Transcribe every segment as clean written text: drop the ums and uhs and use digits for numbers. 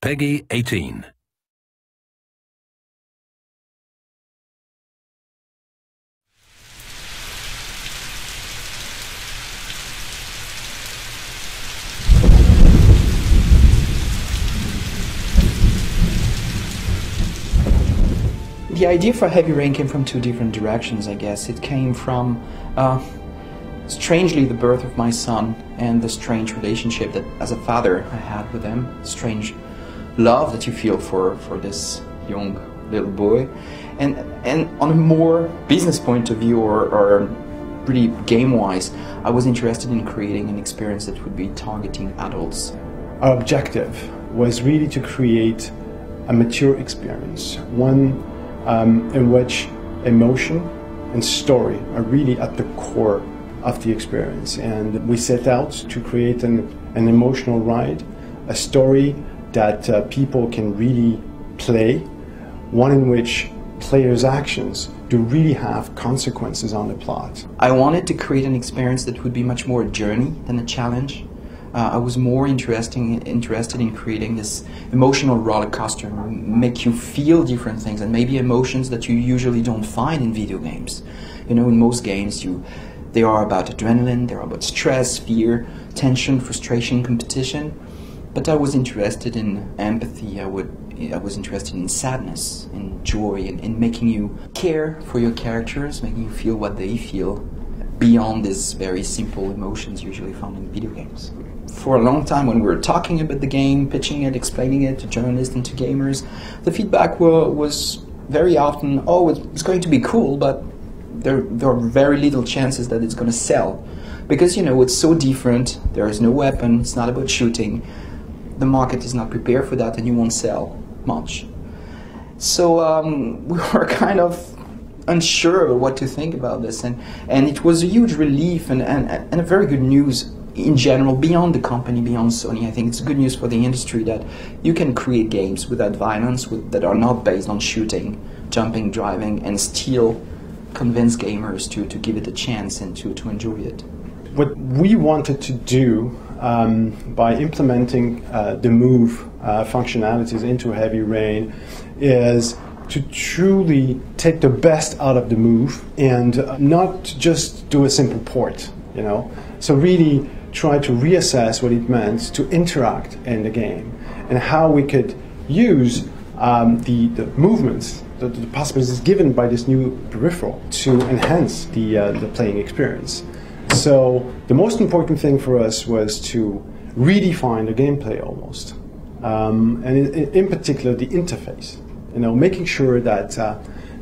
Peggy 18. The idea for Heavy Rain came from two different directions, I guess. It came from, strangely, the birth of my son and the strange relationship that, as a father, I had with him. Strange love that you feel for this young little boy. And on a more business point of view, or really game-wise, I was interested in creating an experience that would be targeting adults. Our objective was really to create a mature experience, one in which emotion and story are really at the core of the experience. And we set out to create an emotional ride, a story that people can really play, one in which players' actions do really have consequences on the plot. I wanted to create an experience that would be much more a journey than a challenge. I was more interested in creating this emotional roller coaster, make you feel different things and maybe emotions that you usually don't find in video games. You know, in most games they are about adrenaline, they are about stress, fear, tension, frustration, competition. But I was interested in empathy, I was interested in sadness, in joy, in making you care for your characters, making you feel what they feel, beyond these very simple emotions usually found in video games. For a long time, when we were talking about the game, pitching it, explaining it to journalists and to gamers, the feedback was very often, oh, it's going to be cool, but there are very little chances that it's going to sell. Because, you know, it's so different, there is no weapon, it's not about shooting, the market is not prepared for that and you won't sell much. So we were kind of unsure of what to think about this, and it was a huge relief and a very good news in general, beyond the company, beyond Sony. I think it's good news for the industry that you can create games without violence, that are not based on shooting, jumping, driving, and still convince gamers to give it a chance and to enjoy it. What we wanted to do by implementing the move functionalities into Heavy Rain is to truly take the best out of the move and not just do a simple port, you know. So really try to reassess what it meant to interact in the game and how we could use the movements, the possibilities given by this new peripheral to enhance the playing experience. So the most important thing for us was to redefine the gameplay almost, and in particular the interface. You know, making sure that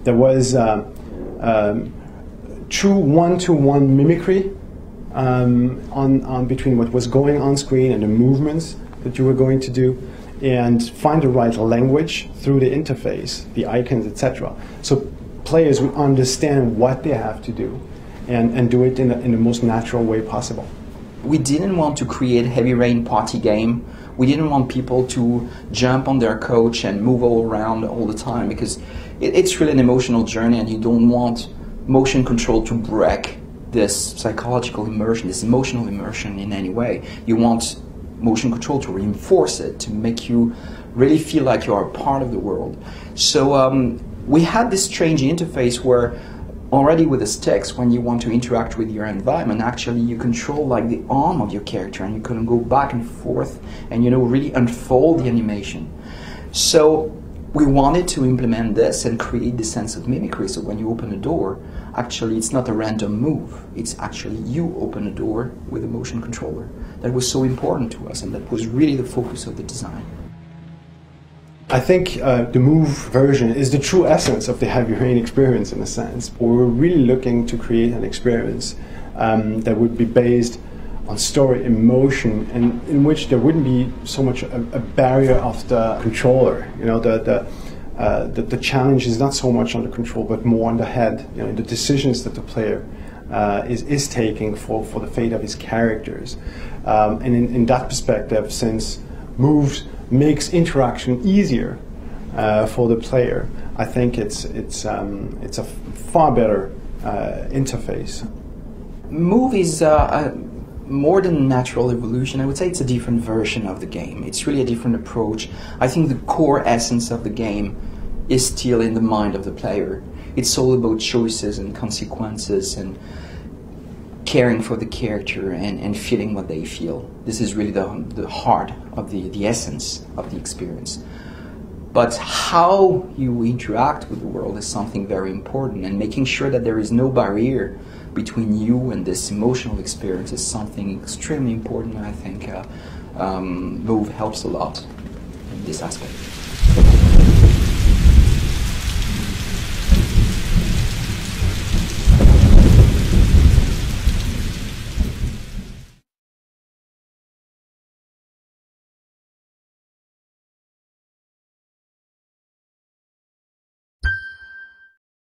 there was true one-to-one mimicry on between what was going on screen and the movements that you were going to do, and find the right language through the interface, the icons, etc. So players would understand what they have to do and do it in the most natural way possible. We didn't want to create Heavy Rain party game. We didn't want people to jump on their couch and move all around all the time, because it's really an emotional journey and you don't want motion control to break this psychological immersion, this emotional immersion in any way. You want motion control to reinforce it, to make you really feel like you are a part of the world. So we had this strange interface where already with the sticks, when you want to interact with your environment, actually you control like the arm of your character and you can go back and forth and, you know, really unfold the animation. So we wanted to implement this and create this sense of mimicry. So when you open a door, actually it's not a random move, it's actually you open a door with a motion controller. That was so important to us, and that was really the focus of the design. I think the Move version is the true essence of the Heavy Rain experience in a sense. We're really looking to create an experience that would be based on story, emotion, and in which there wouldn't be so much a barrier of the controller. You know, the challenge is not so much on the control, but more on the head. You know, the decisions that the player is taking for the fate of his characters. And in that perspective, since Moves makes interaction easier for the player, I think it's a far better interface. Move is more than natural evolution, I would say it's a different version of the game. It's really a different approach. I think the core essence of the game is still in the mind of the player. It's all about choices and consequences and caring for the character and feeling what they feel. This is really the heart of the essence of the experience. But how you interact with the world is something very important, and making sure that there is no barrier between you and this emotional experience is something extremely important. I think Move helps a lot in this aspect.